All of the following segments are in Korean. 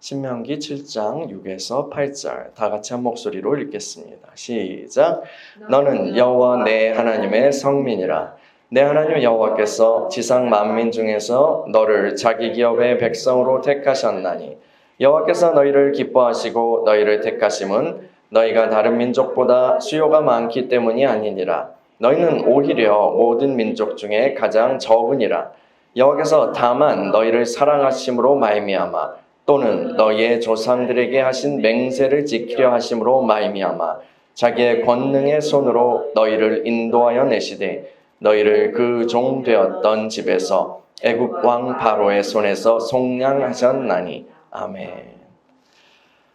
신명기 7장 6에서 8절 다 같이 한 목소리로 읽겠습니다. 시작. 너는 여호와 내 하나님의 성민이라. 내 하나님 여호와께서 지상 만민 중에서 너를 자기 기업의 백성으로 택하셨나니 여호와께서 너희를 기뻐하시고 너희를 택하심은 너희가 다른 민족보다 수요가 많기 때문이 아니니라. 너희는 오히려 모든 민족 중에 가장 적으니라. 여호와께서 다만 너희를 사랑하심으로 말미암아 또는 너희의 조상들에게 하신 맹세를 지키려 하심으로 말미암아 자기의 권능의 손으로 너희를 인도하여 내시되 너희를 그 종 되었던 집에서 애굽 왕 바로의 손에서 속량하셨나니. 아멘.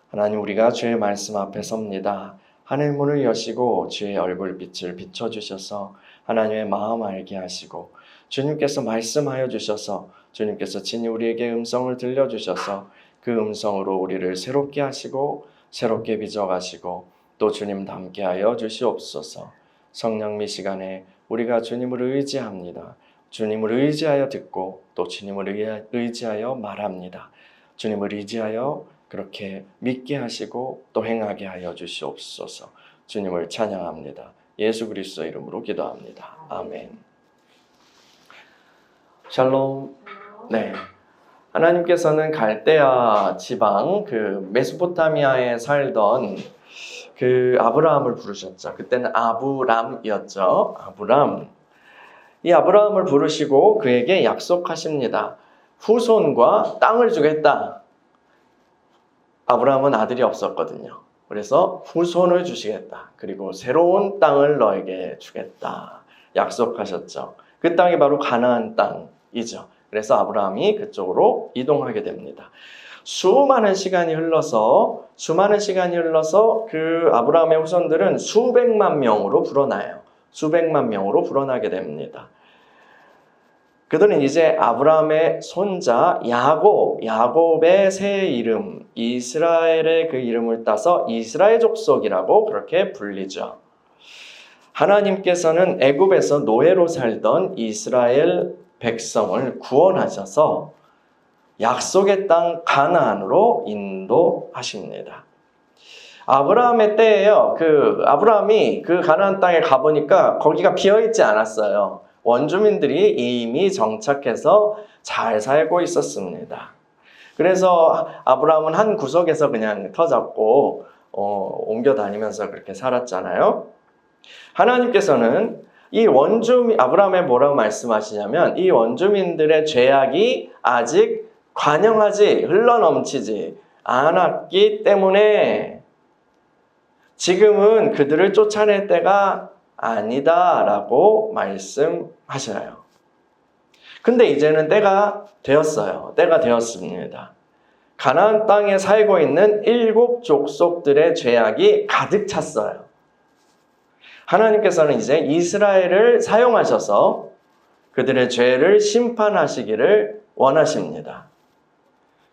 하나님, 우리가 주의 말씀 앞에 섭니다. 하늘 문을 여시고 주의 얼굴 빛을 비춰주셔서 하나님의 마음 알게 하시고 주님께서 말씀하여 주셔서 주님께서 친히 우리에게 음성을 들려주셔서 그 음성으로 우리를 새롭게 하시고 새롭게 빚어가시고 또 주님 닮게 하여 주시옵소서. 성령미 시간에 우리가 주님을 의지합니다. 주님을 의지하여 듣고 또 주님을 의지하여 말합니다. 주님을 의지하여 그렇게 믿게 하시고 또 행하게 하여 주시옵소서. 주님을 찬양합니다. 예수 그리스도 이름으로 기도합니다. 아멘. 샬롬. 네. 하나님께서는 갈대아 지방 그 메소포타미아에 살던 그 아브라함을 부르셨죠. 그때는 아브람이었죠. 아브람. 이 아브라함을 부르시고 그에게 약속하십니다. 후손과 땅을 주겠다. 아브라함은 아들이 없었거든요. 그래서 후손을 주시겠다. 그리고 새로운 땅을 너에게 주겠다. 약속하셨죠. 그 땅이 바로 가나안 땅이죠. 그래서 아브라함이 그쪽으로 이동하게 됩니다. 수많은 시간이 흘러서 그 아브라함의 후손들은 수백만 명으로 불어나요. 수백만 명으로 불어나게 됩니다. 그들은 이제 아브라함의 손자 야곱의 새 이름 이스라엘의 그 이름을 따서 이스라엘 족속이라고 그렇게 불리죠. 하나님께서는 애굽에서 노예로 살던 이스라엘 백성을 구원하셔서 약속의 땅 가나안으로 인도하십니다. 아브라함의 때에요. 아브라함이 그 가나안 땅에 가보니까 거기가 비어있지 않았어요. 원주민들이 이미 정착해서 잘 살고 있었습니다. 그래서 아브라함은 한 구석에서 그냥 터잡고 옮겨 다니면서 그렇게 살았잖아요. 하나님께서는 아브라함에 뭐라고 말씀하시냐면 이 원주민들의 죄악이 아직 흘러넘치지 않았기 때문에 지금은 그들을 쫓아낼 때가 아니다라고 말씀하셔요. 근데 이제는 때가 되었어요. 때가 되었습니다. 가나안 땅에 살고 있는 7 족속들의 죄악이 가득 찼어요. 하나님께서는 이제 이스라엘을 사용하셔서 그들의 죄를 심판하시기를 원하십니다.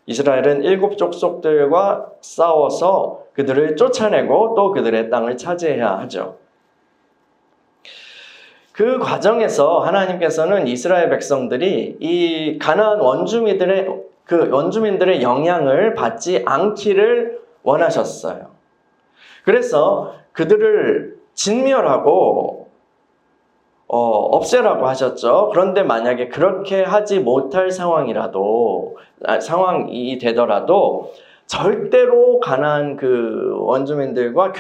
이스라엘은 7 족속들과 싸워서 그들을 쫓아내고 또 그들의 땅을 차지해야 하죠. 그 과정에서 하나님께서는 이스라엘 백성들이 이 가나안 원주민들의 영향을 받지 않기를 원하셨어요. 그래서 그들을 진멸하고 없애라고 하셨죠. 그런데 만약에 그렇게 하지 못할 상황이 되더라도 절대로 가나안 그 원주민들과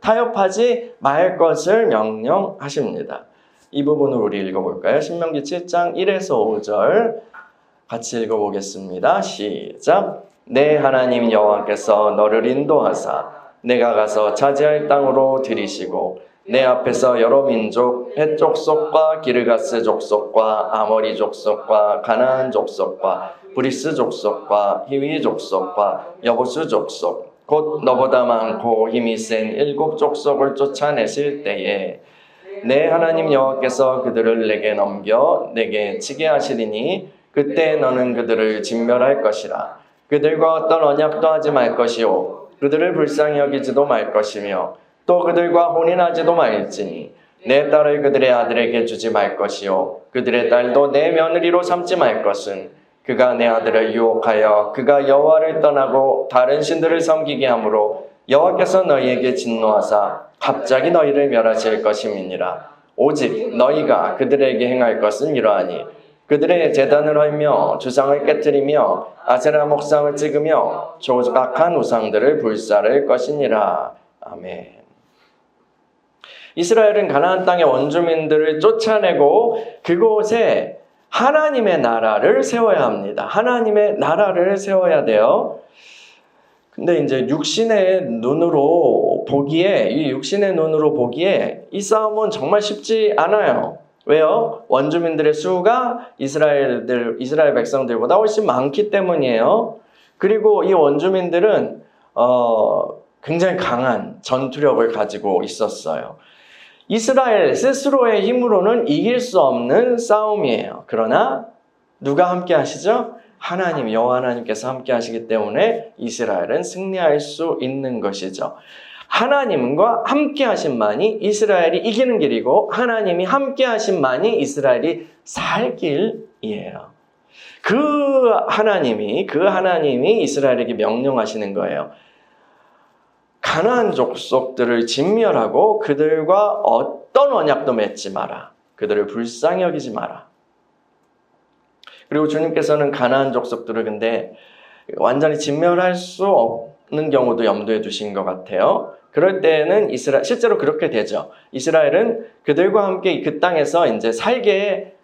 타협하지 말 것을 명령하십니다. 이 부분을 우리 읽어볼까요? 신명기 7장 1에서 5절 같이 읽어보겠습니다. 시작. 내 하나님 여호와께서 너를 인도하사 내가 가서 차지할 땅으로 들이시고 내 앞에서 여러 민족, 헷 족속과 기르가스 족속과 아모리 족속과 가나안 족속과 브리스 족속과 히위 족속과 여부스 족속, 곧 너보다 많고 힘이 센 7 족속을 쫓아내실 때에 내 하나님 여호와께서 그들을 내게 넘겨 내게 치게 하시리니 그때 너는 그들을 진멸할 것이라. 그들과 어떤 언약도 하지 말 것이요 그들을 불쌍히 여기지도 말 것이며 또 그들과 혼인하지도 말지니 내 딸을 그들의 아들에게 주지 말 것이요 그들의 딸도 내 며느리로 삼지 말 것은 그가 내 아들을 유혹하여 그가 여호와를 떠나고 다른 신들을 섬기게 하므로 여호와께서 너희에게 진노하사 갑자기 너희를 멸하실 것임이니라. 오직 너희가 그들에게 행할 것은 이러하니 그들의 제단을 헐며 주상을 깨뜨리며 아세라 목상을 찍으며 조각한 우상들을 불사를 것이니라. 아멘. 이스라엘은 가나안 땅의 원주민들을 쫓아내고 그곳에 하나님의 나라를 세워야 합니다. 하나님의 나라를 세워야 돼요. 근데 이제 육신의 눈으로 보기에 이 싸움은 정말 쉽지 않아요. 왜요? 원주민들의 수가 이스라엘 백성들보다 훨씬 많기 때문이에요. 그리고 이 원주민들은 굉장히 강한 전투력을 가지고 있었어요. 이스라엘 스스로의 힘으로는 이길 수 없는 싸움이에요. 그러나 누가 함께 하시죠? 하나님, 여호와 하나님께서 함께 하시기 때문에 이스라엘은 승리할 수 있는 것이죠. 하나님과 함께 하심만이 이스라엘이 이기는 길이고 하나님이 함께 하심만이 이스라엘이 살 길이에요. 그 하나님이 이스라엘에게 명령하시는 거예요. 가나안 족속들을 진멸하고 그들과 어떤 언약도 맺지 마라. 그들을 불쌍히 여기지 마라. 그리고 주님께서는 가나안 족속들을 근데 완전히 진멸할 수 없는 경우도 염두에 두신 것 같아요. 그럴 때는 실제로 그렇게 되죠. 이스라엘은 그들과 함께 그 땅에서 이제 살게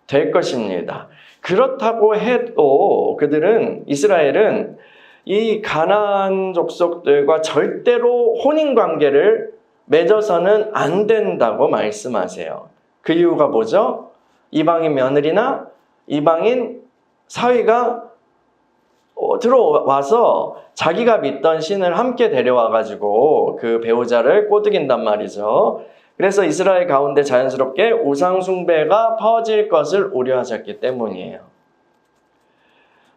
될 것입니다. 그렇다고 해도 이스라엘은 이 가나안 족속들과 절대로 혼인 관계를 맺어서는 안 된다고 말씀하세요. 그 이유가 뭐죠? 이방인 며느리나 이방인 사위가 들어와서 자기가 믿던 신을 함께 데려와가지고 그 배우자를 꼬드긴단 말이죠. 그래서 이스라엘 가운데 자연스럽게 우상 숭배가 퍼질 것을 우려하셨기 때문이에요.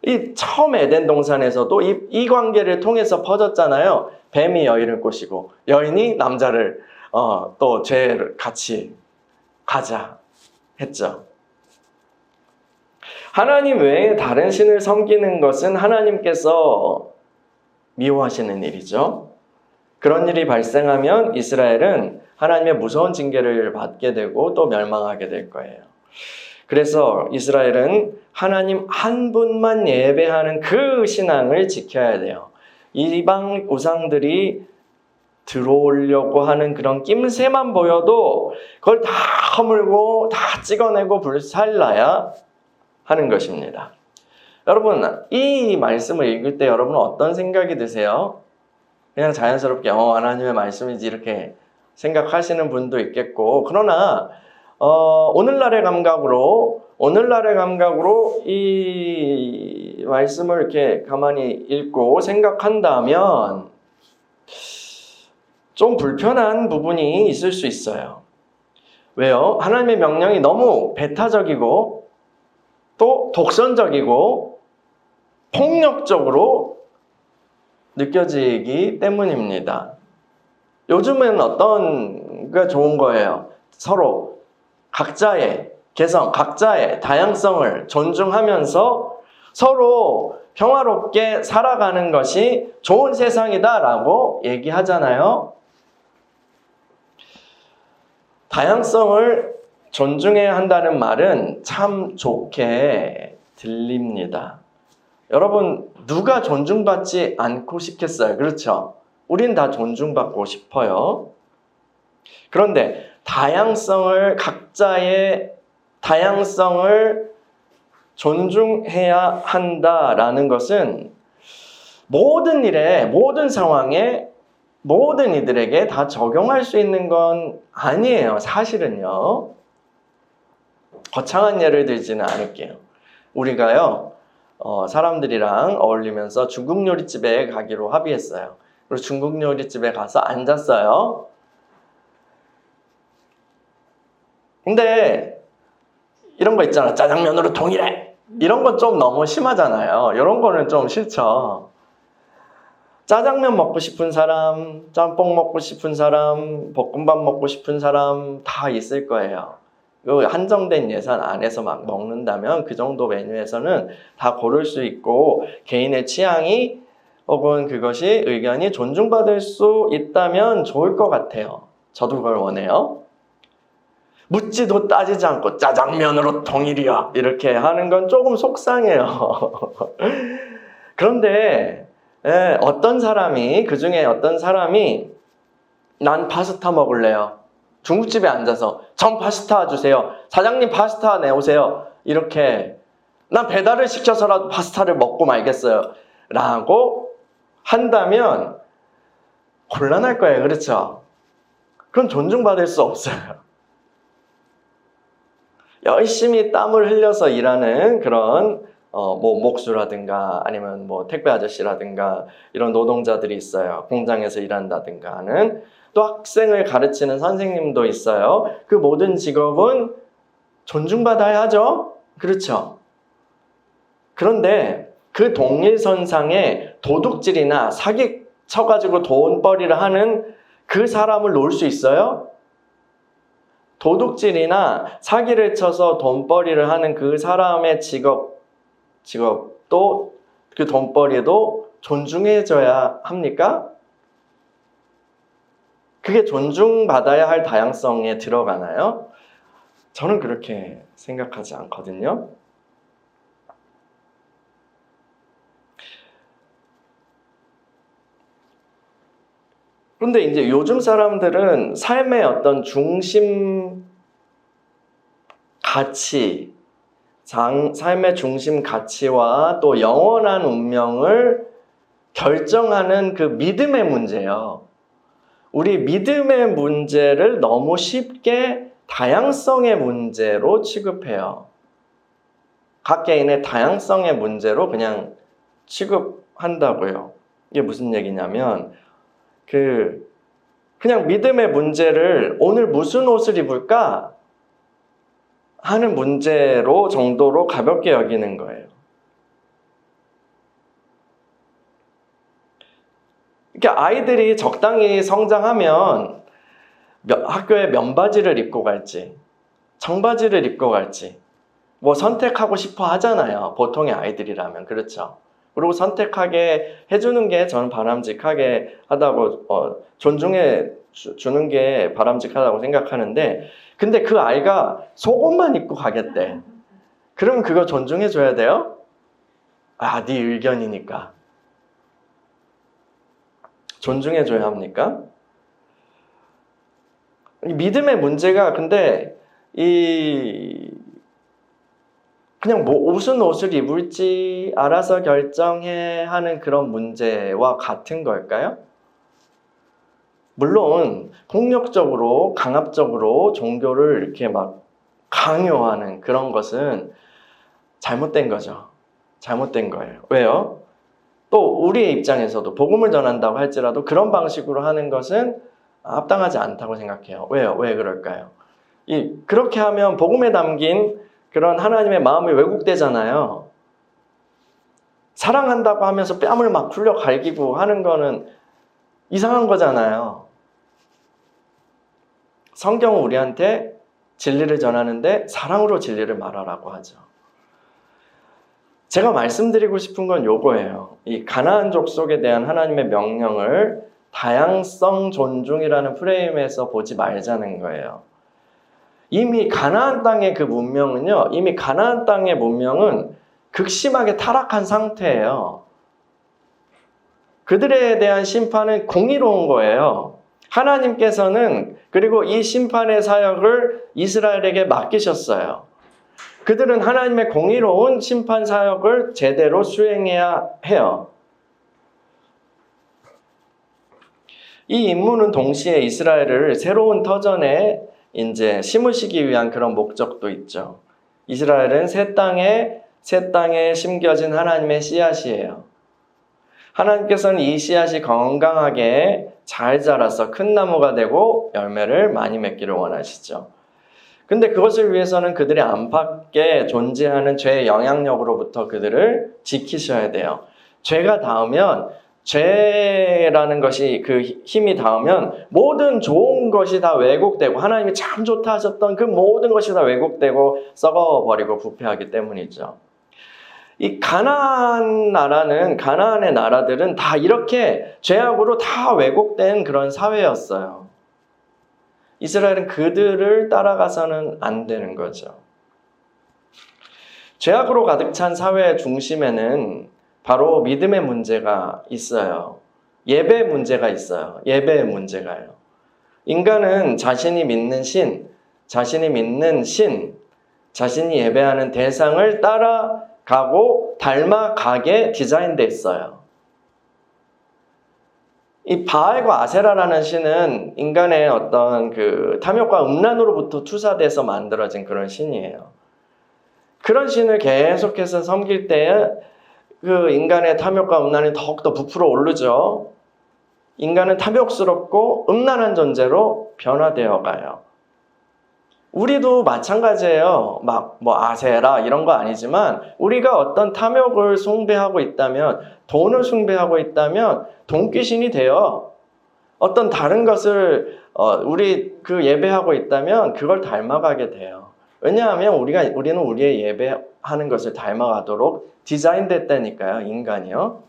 이 처음 에덴 동산에서도 이 관계를 통해서 퍼졌잖아요. 뱀이 여인을 꼬시고 여인이 남자를 또 죄를 같이 가자 했죠. 하나님 외에 다른 신을 섬기는 것은 하나님께서 미워하시는 일이죠. 그런 일이 발생하면 이스라엘은 하나님의 무서운 징계를 받게 되고 또 멸망하게 될 거예요. 그래서 이스라엘은 하나님 한 분만 예배하는 그 신앙을 지켜야 돼요. 이방 우상들이 들어오려고 하는 그런 낌새만 보여도 그걸 다 허물고 다 찍어내고 불살라야 하는 것입니다. 여러분, 이 말씀을 읽을 때 여러분은 어떤 생각이 드세요? 그냥 자연스럽게 하나님의 말씀이지 이렇게 생각하시는 분도 있겠고, 그러나 오늘날의 감각으로 이 말씀을 이렇게 가만히 읽고 생각한다면 좀 불편한 부분이 있을 수 있어요. 왜요? 하나님의 명령이 너무 배타적이고 또 독선적이고 폭력적으로 느껴지기 때문입니다. 요즘은 어떤 게 좋은 거예요? 서로 각자의 개성, 각자의 다양성을 존중하면서 서로 평화롭게 살아가는 것이 좋은 세상이다라고 얘기하잖아요. 다양성을 존중해야 한다는 말은 참 좋게 들립니다. 여러분, 누가 존중받지 않고 싶겠어요? 그렇죠? 우린 다 존중받고 싶어요. 그런데 각자의 다양성을 존중해야 한다라는 것은 모든 일에, 모든 상황에, 모든 이들에게 다 적용할 수 있는 건 아니에요. 사실은요. 거창한 예를 들지는 않을게요. 우리가요, 사람들이랑 어울리면서 중국 요리집에 가기로 합의했어요. 그리고 중국 요리집에 가서 앉았어요. 근데 이런 거 있잖아. 짜장면으로 통일해. 이런 건 좀 너무 심하잖아요. 이런 거는 좀 싫죠. 짜장면 먹고 싶은 사람, 짬뽕 먹고 싶은 사람, 볶음밥 먹고 싶은 사람 다 있을 거예요. 그 한정된 예산 안에서 막 먹는다면 그 정도 메뉴에서는 다 고를 수 있고 개인의 취향이 혹은 그것이 의견이 존중받을 수 있다면 좋을 것 같아요. 저도 그걸 원해요. 묻지도 따지지 않고 짜장면으로 통일이야 이렇게 하는 건 조금 속상해요. 그런데 어떤 사람이 그중에 어떤 사람이 난 파스타 먹을래요. 중국집에 앉아서 전 파스타 주세요. 사장님 파스타 내오세요. 이렇게 난 배달을 시켜서라도 파스타를 먹고 말겠어요. 라고 한다면 곤란할 거예요. 그렇죠? 그건 존중받을 수 없어요. 열심히 땀을 흘려서 일하는 그런 뭐 목수라든가 아니면 뭐 택배 아저씨라든가 이런 노동자들이 있어요. 공장에서 일한다든가 하는 또 학생을 가르치는 선생님도 있어요. 그 모든 직업은 존중받아야 하죠. 그렇죠? 그런데 그 동일선상에 도둑질이나 사기 쳐가지고 돈벌이를 하는 그 사람을 놓을 수 있어요? 도둑질이나 사기를 쳐서 돈벌이를 하는 그 사람의 직업도 그 돈벌이도 존중해줘야 합니까? 그게 존중받아야 할 다양성에 들어가나요? 저는 그렇게 생각하지 않거든요. 그런데 이제 요즘 사람들은 삶의 어떤 중심 가치, 삶의 중심 가치와 또 영원한 운명을 결정하는 그 믿음의 문제예요. 우리 믿음의 문제를 너무 쉽게 다양성의 문제로 취급해요. 각 개인의 다양성의 문제로 그냥 취급한다고요. 이게 무슨 얘기냐면 그냥 믿음의 문제를 오늘 무슨 옷을 입을까 하는 문제로 정도로 가볍게 여기는 거예요. 그러니까 아이들이 적당히 성장하면 학교에 면바지를 입고 갈지 청바지를 입고 갈지 뭐 선택하고 싶어 하잖아요. 보통의 아이들이라면. 그렇죠. 그리고 선택하게 해주는 게 저는 바람직하게 하다고 존중해 주는 게 바람직하다고 생각하는데 근데 그 아이가 속옷만 입고 가겠대. 그러면 그거 존중해 줘야 돼요? 아, 네 의견이니까. 존중해 줘야 합니까? 이 믿음의 문제가 근데 그냥 뭐 무슨 옷을 입을지 알아서 결정해 하는 그런 문제와 같은 걸까요? 물론 폭력적으로 강압적으로 종교를 이렇게 막 강요하는 그런 것은 잘못된 거죠. 잘못된 거예요. 왜요? 또 우리의 입장에서도 복음을 전한다고 할지라도 그런 방식으로 하는 것은 합당하지 않다고 생각해요. 왜요? 왜 그럴까요? 그렇게 하면 복음에 담긴 그런 하나님의 마음이 왜곡되잖아요. 사랑한다고 하면서 뺨을 막 풀려 갈기고 하는 거는 이상한 거잖아요. 성경은 우리한테 진리를 전하는데 사랑으로 진리를 말하라고 하죠. 제가 말씀드리고 싶은 건 요거예요. 이 가나안 족속에 대한 하나님의 명령을 다양성 존중이라는 프레임에서 보지 말자는 거예요. 이미 가나안 땅의 그 문명은요, 이미 가나안 땅의 문명은 극심하게 타락한 상태예요. 그들에 대한 심판은 공의로운 거예요. 하나님께서는 그리고 이 심판의 사역을 이스라엘에게 맡기셨어요. 그들은 하나님의 공의로운 심판 사역을 제대로 수행해야 해요. 이 임무는 동시에 이스라엘을 새로운 터전에 이제 심으시기 위한 그런 목적도 있죠. 이스라엘은 새 땅에 심겨진 하나님의 씨앗이에요. 하나님께서는 이 씨앗이 건강하게 잘 자라서 큰 나무가 되고 열매를 많이 맺기를 원하시죠. 근데 그것을 위해서는 그들의 안팎에 존재하는 죄의 영향력으로부터 그들을 지키셔야 돼요. 죄가 닿으면 죄라는 것이 그 힘이 닿으면 모든 좋은 것이 다 왜곡되고 하나님이 참 좋다 하셨던 그 모든 것이 다 왜곡되고 썩어버리고 부패하기 때문이죠. 이 가나안의 나라들은 다 이렇게 죄악으로 다 왜곡된 그런 사회였어요. 이스라엘은 그들을 따라가서는 안 되는 거죠. 죄악으로 가득 찬 사회의 중심에는 바로 믿음의 문제가 있어요. 예배의 문제가 있어요. 예배의 문제가요. 인간은 자신이 믿는 신, 자신이 예배하는 대상을 따라가고 닮아가게 디자인되어 있어요. 이 바알과 아세라라는 신은 인간의 어떤 그 탐욕과 음란으로부터 투사돼서 만들어진 그런 신이에요. 그런 신을 계속해서 섬길 때에 그 인간의 탐욕과 음란이 더욱더 부풀어 오르죠. 인간은 탐욕스럽고 음란한 존재로 변화되어 가요. 우리도 마찬가지예요. 막 뭐 아세라 이런 거 아니지만 우리가 어떤 탐욕을 숭배하고 있다면, 돈을 숭배하고 있다면 돈귀신이 돼요. 어떤 다른 것을 우리 그 예배하고 있다면 그걸 닮아가게 돼요. 왜냐하면 우리는 우리의 예배하는 것을 닮아가도록 디자인됐다니까요, 인간이요.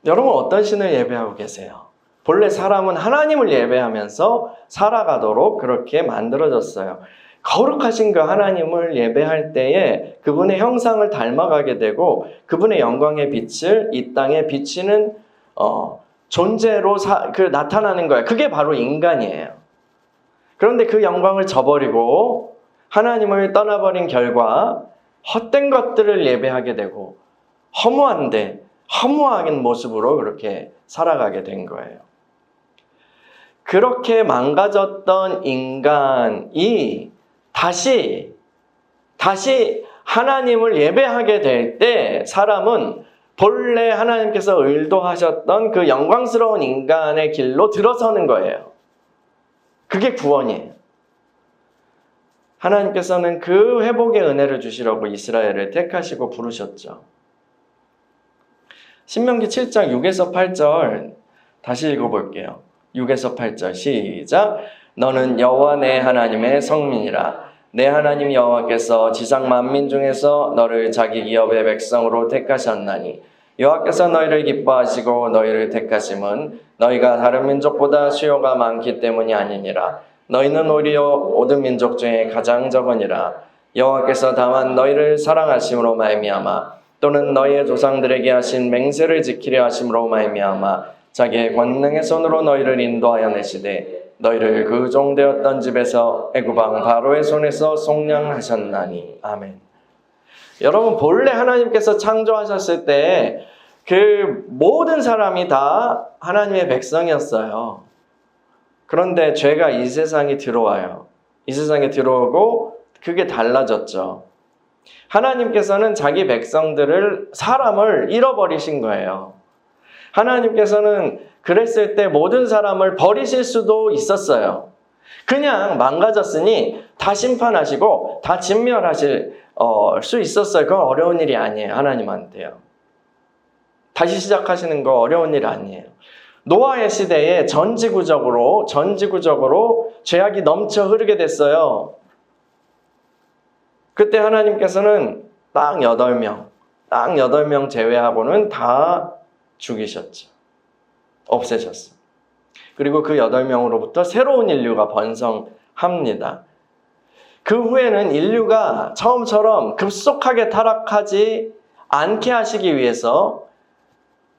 여러분 어떤 신을 예배하고 계세요? 본래 사람은 하나님을 예배하면서 살아가도록 그렇게 만들어졌어요. 거룩하신 그 하나님을 예배할 때에 그분의 형상을 닮아가게 되고 그분의 영광의 빛을 이 땅에 비치는 존재로 나타나는 거예요. 그게 바로 인간이에요. 그런데 그 영광을 저버리고 하나님을 떠나버린 결과 헛된 것들을 예배하게 되고 허무한 모습으로 그렇게 살아가게 된 거예요. 그렇게 망가졌던 인간이 다시 하나님을 예배하게 될 때 사람은 본래 하나님께서 의도하셨던 그 영광스러운 인간의 길로 들어서는 거예요. 그게 구원이에요. 하나님께서는 그 회복의 은혜를 주시려고 이스라엘을 택하시고 부르셨죠. 신명기 7장 6에서 8절 다시 읽어볼게요. 6에서 8절 시작. 너는 여호와 내 하나님의 성민이라. 내 하나님 여호와께서 지상 만민 중에서 너를 자기 기업의 백성으로 택하셨나니 여호와께서 너희를 기뻐하시고 너희를 택하심은 너희가 다른 민족보다 수요가 많기 때문이 아니니라. 너희는 오히려 모든 민족 중에 가장 적으니라. 여호와께서 다만 너희를 사랑하심으로 말미암아 또는 너희의 조상들에게 하신 맹세를 지키려 하심으로 말미암아 자기의 권능의 손으로 너희를 인도하여 내시되 너희를 그 종되었던 집에서 애굽 왕 바로의 손에서 속량하셨나니. 아멘. 여러분 본래 하나님께서 창조하셨을 때 그 모든 사람이 다 하나님의 백성이었어요. 그런데 죄가 이 세상에 들어와요. 이 세상에 들어오고 그게 달라졌죠. 하나님께서는 자기 사람을 잃어버리신 거예요. 하나님께서는 그랬을 때 모든 사람을 버리실 수도 있었어요. 그냥 망가졌으니 다 심판하시고 다 진멸하실 수 있었어요. 그건 어려운 일이 아니에요. 하나님한테요. 다시 시작하시는 거 어려운 일 아니에요. 노아의 시대에 전지구적으로 죄악이 넘쳐 흐르게 됐어요. 그때 하나님께서는 딱 8명 제외하고는 다 죽이셨죠. 없애셨어요. 그리고 그 8명으로부터 새로운 인류가 번성합니다. 그 후에는 인류가 처음처럼 급속하게 타락하지 않게 하시기 위해서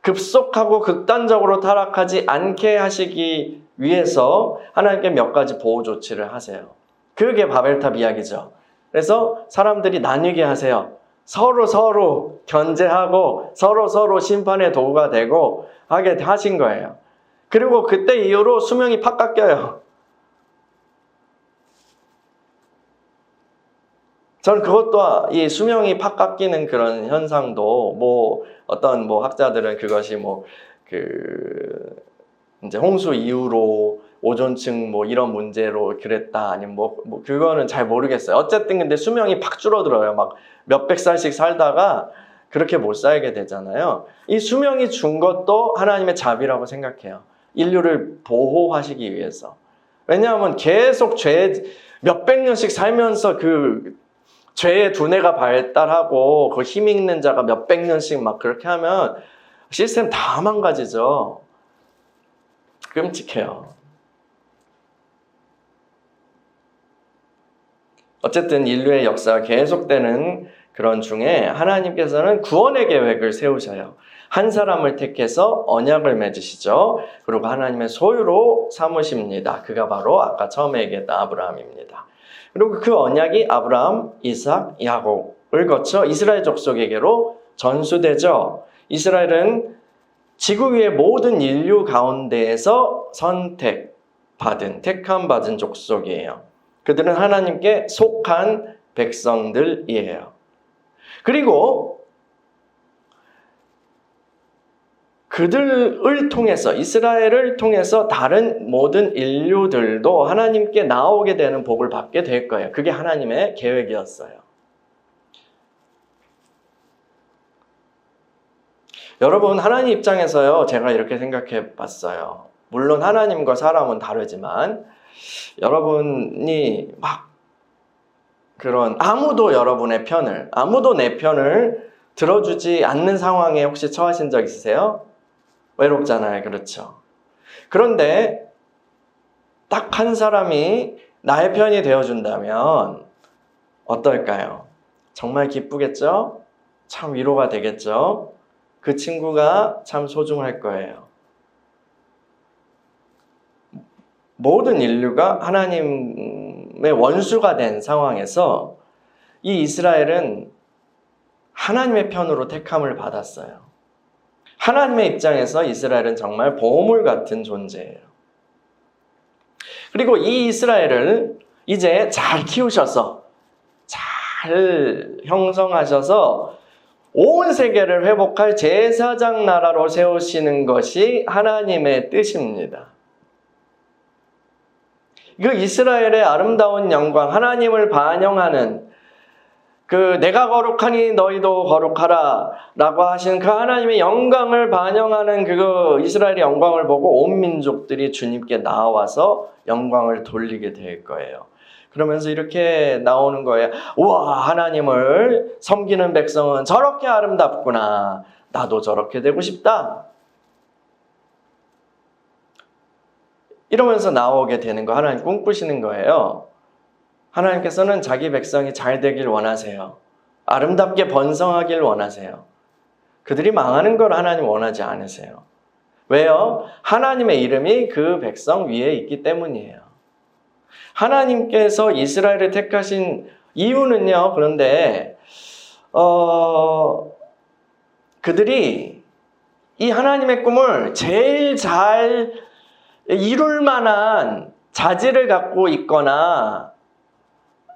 급속하고 극단적으로 타락하지 않게 하시기 위해서 하나님께 몇 가지 보호 조치를 하세요. 그게 바벨탑 이야기죠. 그래서 사람들이 나뉘게 하세요. 서로 견제하고 서로 심판의 도구가 되고 하게 하신 거예요. 그리고 그때 이후로 수명이 팍 깎여요. 저는 그것도 이 수명이 팍 깎이는 그런 현상도 어떤 학자들은 그것이 이제 홍수 이후로 오존층 이런 문제로 그랬다 아니면 그거는 잘 모르겠어요. 어쨌든 근데 수명이 팍 줄어들어요. 막 몇백 살씩 살다가 그렇게 못 살게 되잖아요. 이 수명이 준 것도 하나님의 자비라고 생각해요. 인류를 보호하시기 위해서. 왜냐하면 계속 몇백 년씩 살면서 그 죄의 두뇌가 발달하고 그 힘 있는 자가 몇백 년씩 막 그렇게 하면 시스템 다 망가지죠. 끔찍해요. 어쨌든 인류의 역사가 계속되는 그런 중에 하나님께서는 구원의 계획을 세우셔요. 한 사람을 택해서 언약을 맺으시죠. 그리고 하나님의 소유로 삼으십니다. 그가 바로 아까 처음에 얘기했던 아브라함입니다. 그리고 그 언약이 아브라함, 이삭, 야곱을 거쳐 이스라엘 족속에게로 전수되죠. 이스라엘은 지구 위의 모든 인류 가운데에서 선택받은, 택함받은 족속이에요. 그들은 하나님께 속한 백성들이에요. 그리고 그들을 통해서, 이스라엘을 통해서 다른 모든 인류들도 하나님께 나오게 되는 복을 받게 될 거예요. 그게 하나님의 계획이었어요. 여러분, 하나님 입장에서요, 제가 이렇게 생각해 봤어요. 물론 하나님과 사람은 다르지만, 여러분이 막 아무도 내 편을 들어주지 않는 상황에 혹시 처하신 적 있으세요? 외롭잖아요. 그렇죠. 그런데 딱 한 사람이 나의 편이 되어준다면 어떨까요? 정말 기쁘겠죠? 참 위로가 되겠죠? 그 친구가 참 소중할 거예요. 모든 인류가 하나님의 원수가 된 상황에서 이 이스라엘은 하나님의 편으로 택함을 받았어요. 하나님의 입장에서 이스라엘은 정말 보물 같은 존재예요. 그리고 이 이스라엘을 이제 잘 키우셔서, 잘 형성하셔서 온 세계를 회복할 제사장 나라로 세우시는 것이 하나님의 뜻입니다. 그 이스라엘의 아름다운 영광, 하나님을 반영하는 내가 거룩하니 너희도 거룩하라 라고 하신 그 하나님의 영광을 반영하는 이스라엘의 영광을 보고 온 민족들이 주님께 나와서 영광을 돌리게 될 거예요. 그러면서 이렇게 나오는 거예요. 우와, 하나님을 섬기는 백성은 저렇게 아름답구나. 나도 저렇게 되고 싶다. 이러면서 나오게 되는 거, 하나님 꿈꾸시는 거예요. 하나님께서는 자기 백성이 잘 되길 원하세요. 아름답게 번성하길 원하세요. 그들이 망하는 걸 하나님 원하지 않으세요. 왜요? 하나님의 이름이 그 백성 위에 있기 때문이에요. 하나님께서 이스라엘을 택하신 이유는요, 그런데 그들이 이 하나님의 꿈을 제일 잘 이룰 만한 자질을 갖고 있거나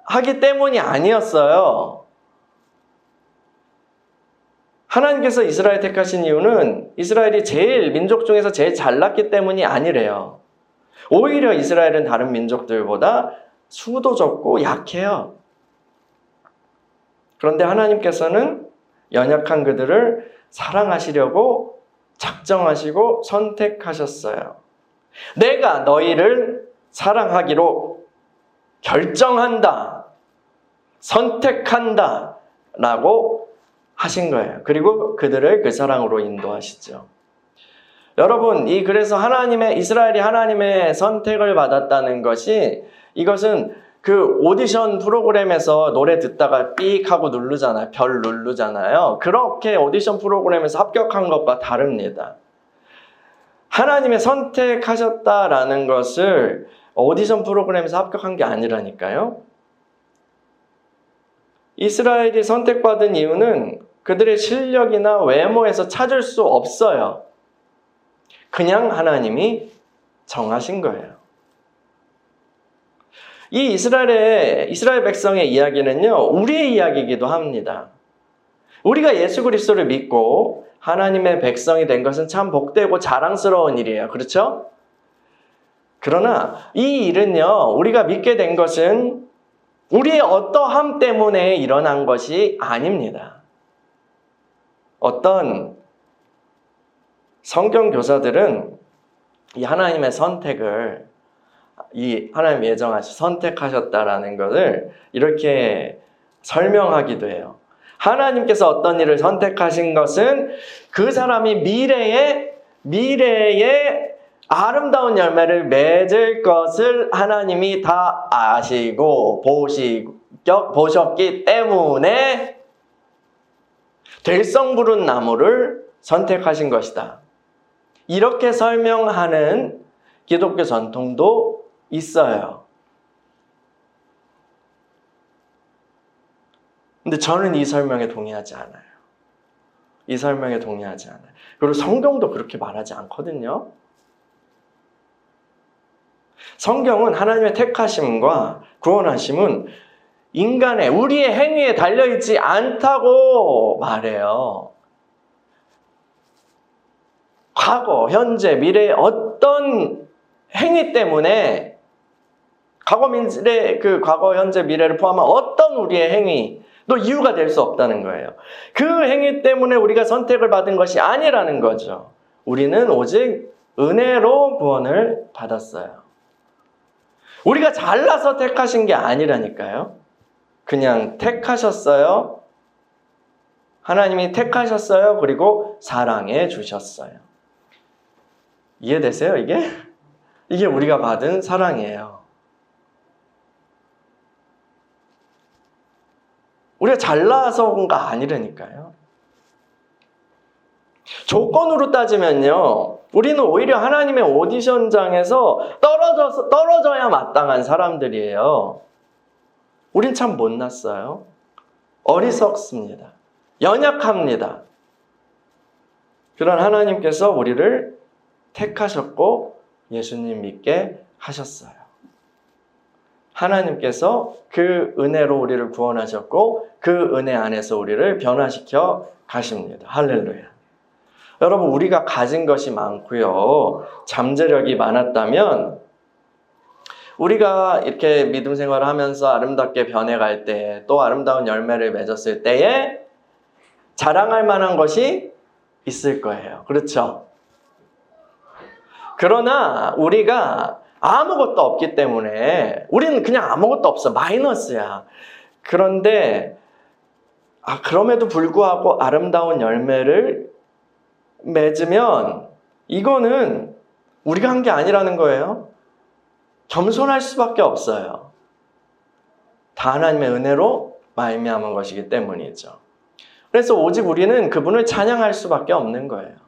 하기 때문이 아니었어요. 하나님께서 이스라엘 택하신 이유는 이스라엘이 민족 중에서 제일 잘났기 때문이 아니래요. 오히려 이스라엘은 다른 민족들보다 수도 적고 약해요. 그런데 하나님께서는 연약한 그들을 사랑하시려고 작정하시고 선택하셨어요. 내가 너희를 사랑하기로 결정한다, 선택한다 라고 하신 거예요. 그리고 그들을 그 사랑으로 인도하시죠. 여러분, 그래서 이스라엘이 하나님의 선택을 받았다는 것이, 이것은 그 오디션 프로그램에서 노래 듣다가 삑 하고 누르잖아요. 별 누르잖아요. 그렇게 오디션 프로그램에서 합격한 것과 다릅니다. 하나님의 선택하셨다라는 것을 오디션 프로그램에서 합격한 게 아니라니까요. 이스라엘이 선택받은 이유는 그들의 실력이나 외모에서 찾을 수 없어요. 그냥 하나님이 정하신 거예요. 이 이스라엘 백성의 이야기는요, 우리의 이야기이기도 합니다. 우리가 예수 그리스도를 믿고 하나님의 백성이 된 것은 참 복되고 자랑스러운 일이에요. 그렇죠? 그러나 이 일은요, 우리가 믿게 된 것은 우리의 어떠함 때문에 일어난 것이 아닙니다. 어떤 성경 교사들은 이 하나님의 선택을, 이 하나님 예정하시 선택하셨다라는 것을 이렇게 설명하기도 해요. 하나님께서 어떤 일을 선택하신 것은 그 사람이 미래에 아름다운 열매를 맺을 것을 하나님이 다 아시고 보셨기 때문에 될성 부른 나무를 선택하신 것이다. 이렇게 설명하는 기독교 전통도 있어요. 근데 저는 이 설명에 동의하지 않아요. 이 설명에 동의하지 않아요. 그리고 성경도 그렇게 말하지 않거든요. 성경은 하나님의 택하심과 구원하심은 인간의, 우리의 행위에 달려있지 않다고 말해요. 과거, 현재, 미래의 어떤 행위 때문에 과거, 현재, 미래를 포함한 어떤 우리의 행위도 이유가 될 수 없다는 거예요. 그 행위 때문에 우리가 선택을 받은 것이 아니라는 거죠. 우리는 오직 은혜로 구원을 받았어요. 우리가 잘나서 택하신 게 아니라니까요. 그냥 택하셨어요. 하나님이 택하셨어요. 그리고 사랑해 주셨어요. 이해되세요, 이게? 이게 우리가 받은 사랑이에요. 우리가 잘나서 온 거 아니라니까요. 조건으로 따지면요, 우리는 오히려 하나님의 오디션장에서 떨어져야 마땅한 사람들이에요. 우린 참 못났어요. 어리석습니다. 연약합니다. 그런 하나님께서 우리를 택하셨고 예수님 믿게 하셨어요. 하나님께서 그 은혜로 우리를 구원하셨고 그 은혜 안에서 우리를 변화시켜 가십니다. 할렐루야. 여러분, 우리가 가진 것이 많고요, 잠재력이 많았다면 우리가 이렇게 믿음 생활을 하면서 아름답게 변해갈 때, 또 아름다운 열매를 맺었을 때에 자랑할 만한 것이 있을 거예요. 그렇죠? 그러나 우리가 아무것도 없기 때문에 우리는 그냥 아무것도 없어. 마이너스야. 그런데 그럼에도 불구하고 아름다운 열매를 맺으면 이거는 우리가 한 게 아니라는 거예요. 겸손할 수밖에 없어요. 다 하나님의 은혜로 말미암은 것이기 때문이죠. 그래서 오직 우리는 그분을 찬양할 수밖에 없는 거예요.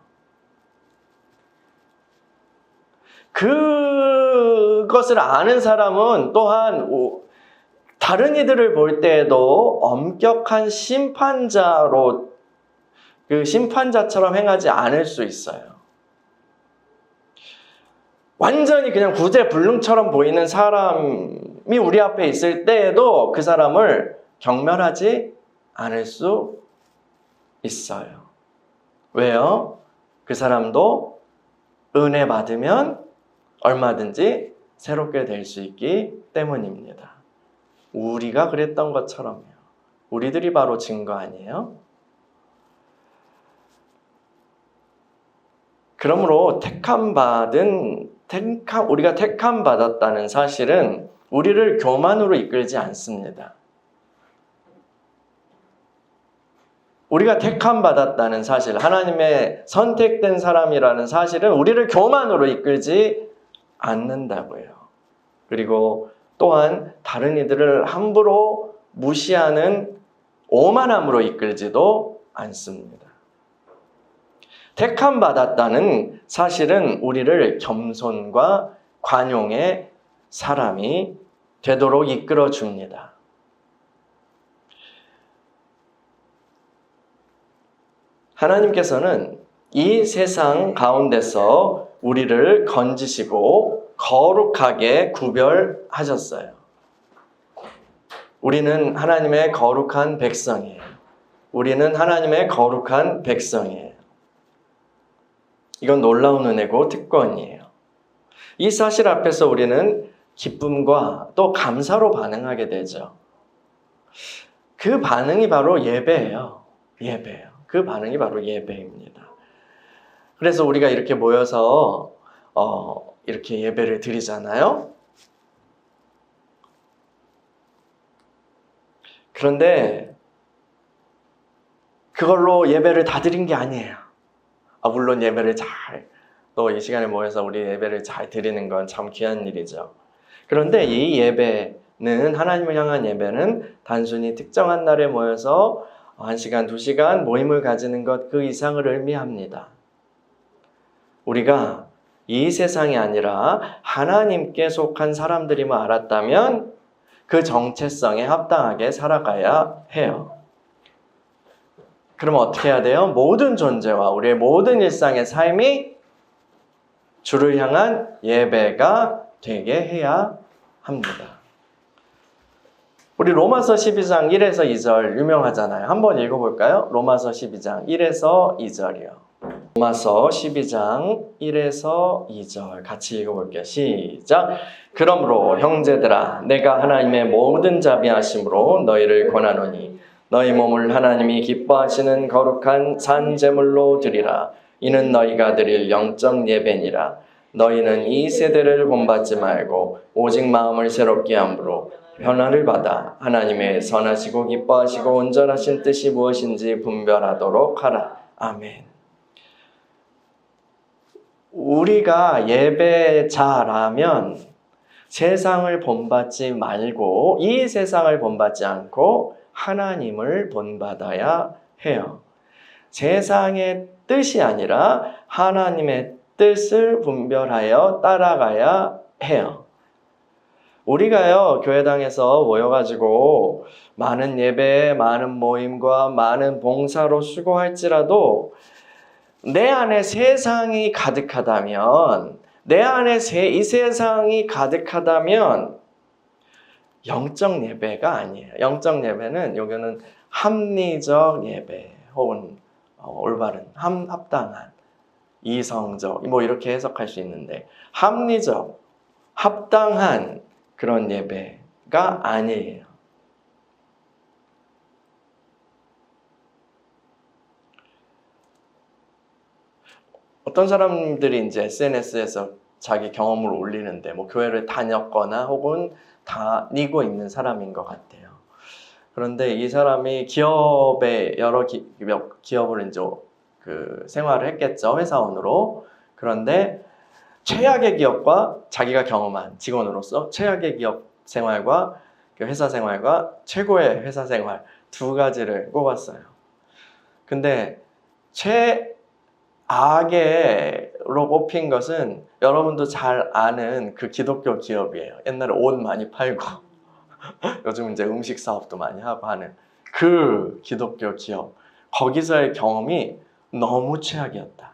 그것을 아는 사람은 또한 다른 이들을 볼 때에도 엄격한 심판자로, 그 심판자처럼 행하지 않을 수 있어요. 완전히 그냥 구제불능처럼 보이는 사람이 우리 앞에 있을 때에도 그 사람을 경멸하지 않을 수 있어요. 왜요? 그 사람도 은혜 받으면 얼마든지 새롭게 될 수 있기 때문입니다. 우리가 그랬던 것처럼요. 우리들이 바로 증거 아니에요? 그러므로 우리가 택함 받았다는 사실은 우리를 교만으로 이끌지 않습니다. 우리가 택함 받았다는 사실, 하나님의 선택된 사람이라는 사실은 우리를 교만으로 이끌지 않는다고요. 그리고 또한 다른 이들을 함부로 무시하는 오만함으로 이끌지도 않습니다. 택함 받았다는 사실은 우리를 겸손과 관용의 사람이 되도록 이끌어 줍니다. 하나님께서는 이 세상 가운데서 우리를 건지시고 거룩하게 구별하셨어요. 우리는 하나님의 거룩한 백성이에요. 우리는 하나님의 거룩한 백성이에요. 이건 놀라운 은혜고 특권이에요. 이 사실 앞에서 우리는 기쁨과 또 감사로 반응하게 되죠. 그 반응이 바로 예배예요. 예배예요. 그 반응이 바로 예배입니다. 그래서 우리가 이렇게 모여서 이렇게 예배를 드리잖아요. 그런데 그걸로 예배를 다 드린 게 아니에요. 물론 예배를 또 이 시간에 모여서 우리 예배를 잘 드리는 건 참 귀한 일이죠. 그런데 이 예배는, 하나님을 향한 예배는 단순히 특정한 날에 모여서 1시간, 2시간 모임을 가지는 것 그 이상을 의미합니다. 우리가 이 세상이 아니라 하나님께 속한 사람들임을 알았다면 그 정체성에 합당하게 살아가야 해요. 그럼 어떻게 해야 돼요? 모든 존재와 우리의 모든 일상의 삶이 주를 향한 예배가 되게 해야 합니다. 우리 로마서 12장 1에서 2절 유명하잖아요. 한번 읽어볼까요? 로마서 12장 1에서 2절이요. 로마서 12장 1에서 2절 같이 읽어볼게요. 시작. 그러므로 형제들아, 내가 하나님의 모든 자비하심으로 너희를 권하노니 너희 몸을 하나님이 기뻐하시는 거룩한 산 제물로 드리라. 이는 너희가 드릴 영적 예배니라. 너희는 이 세대를 본받지 말고 오직 마음을 새롭게 함으로 변화를 받아 하나님의 선하시고 기뻐하시고 온전하신 뜻이 무엇인지 분별하도록 하라. 아멘. 우리가 예배자라면 세상을 본받지 말고, 이 세상을 본받지 않고 하나님을 본받아야 해요. 세상의 뜻이 아니라 하나님의 뜻을 분별하여 따라가야 해요. 우리가요, 교회당에서 모여가지고 많은 예배, 많은 모임과 많은 봉사로 수고할지라도 내 안에 세상이 가득하다면, 내 안에 이 세상이 가득하다면 영적 예배가 아니에요. 영적 예배는 여기는 합리적 예배 혹은 올바른, 합당한, 이성적 뭐 이렇게 해석할 수 있는데, 합리적, 합당한 그런 예배가 아니에요. 어떤 사람들이 이제 SNS에서 자기 경험을 올리는데, 뭐 교회를 다녔거나 혹은 다니고 있는 사람인 것 같아요. 그런데 이 사람이 기업에 여러 기업을 이제 생활을 했겠죠, 회사원으로. 그런데 최악의 기업과 자기가 경험한 직원으로서 최악의 기업 생활과 회사 생활과 최고의 회사 생활 두 가지를 꼽았어요. 근데 최악의로 꼽힌 것은 여러분도 잘 아는 그 기독교 기업이에요. 옛날에 옷 많이 팔고 요즘 이제 음식 사업도 많이 하고 하는 그 기독교 기업. 거기서의 경험이 너무 최악이었다.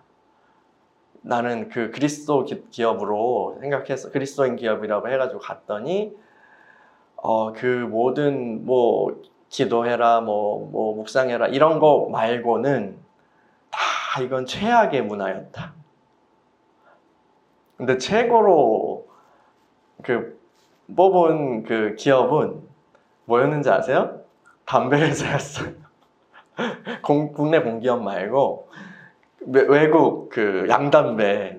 나는 그 그리스도 기업으로 생각해서 그리스도인 기업이라고 해가지고 갔더니 그 모든 뭐 기도해라, 뭐 묵상해라 이런 거 말고는 다 이건 최악의 문화였다. 근데 최고로 뽑은 그 기업은 뭐였는지 아세요? 담배 회사였어요. 국내 공기업 말고 외국 그 양담배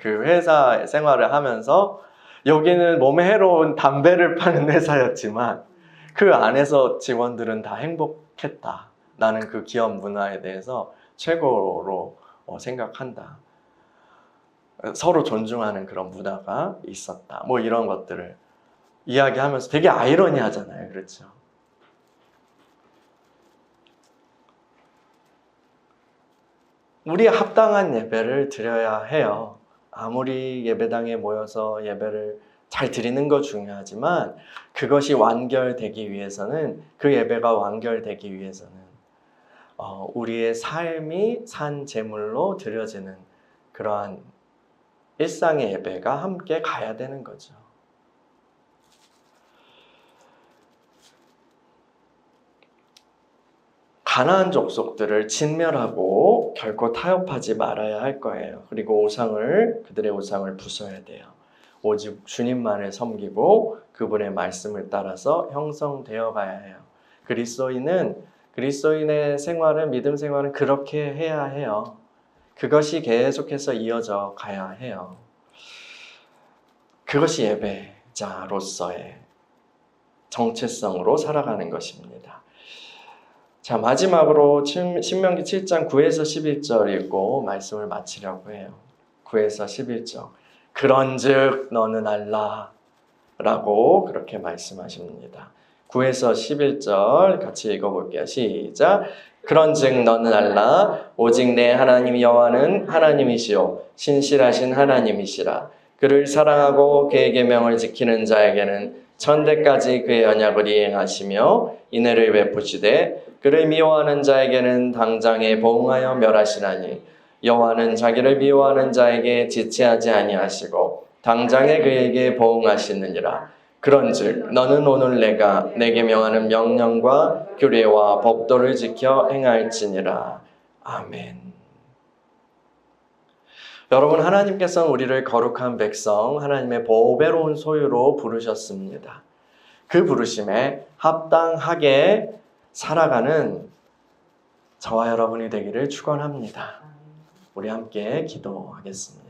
그 회사 생활을 하면서, 여기는 몸에 해로운 담배를 파는 회사였지만 그 안에서 직원들은 다 행복했다. 나는 그 기업 문화에 대해서 최고로 생각한다. 서로 존중하는 그런 문화가 있었다. 뭐 이런 것들을 이야기하면서 되게 아이러니하잖아요. 그렇죠? 우리가 합당한 예배를 드려야 해요. 아무리 예배당에 모여서 예배를 잘 드리는 거 중요하지만 그것이 완결되기 위해서는, 그 예배가 완결되기 위해서는 우리의 삶이 산 제물로 드려지는 그러한 일상의 예배가 함께 가야 되는 거죠. 가나안 족속들을 진멸하고 결코 타협하지 말아야 할 거예요. 그리고 그들의 우상을 부숴야 돼요. 오직 주님만을 섬기고 그분의 말씀을 따라서 형성되어 가야 해요. 그리스도인은 그리스도인의 생활은, 믿음 생활은 그렇게 해야 해요. 그것이 계속해서 이어져 가야 해요. 그것이 예배자로서의 정체성으로 살아가는 것입니다. 자, 마지막으로 신명기 7장 9에서 11절 읽고 말씀을 마치려고 해요. 9에서 11절. 그런즉 너는 알라 라고 그렇게 말씀하십니다. 9에서 11절 같이 읽어볼게요. 시작. 그런즉 너는 알라 오직 내 하나님 여호와는 하나님이시요 신실하신 하나님이시라. 그를 사랑하고 그의 계명을 지키는 자에게는 천대까지 그의 언약을 이행하시며 인애를 베푸시되 그를 미워하는 자에게는 당장에 보응하여 멸하시나니 여호와는 자기를 미워하는 자에게 지체하지 아니하시고 당장에 그에게 보응하시느니라. 그런즉 너는 오늘 내가 내게 명하는 명령과 규례와 법도를 지켜 행할지니라. 아멘. 여러분, 하나님께서는 우리를 거룩한 백성, 하나님의 보배로운 소유로 부르셨습니다. 그 부르심에 합당하게 살아가는 저와 여러분이 되기를 축원합니다. 우리 함께 기도하겠습니다.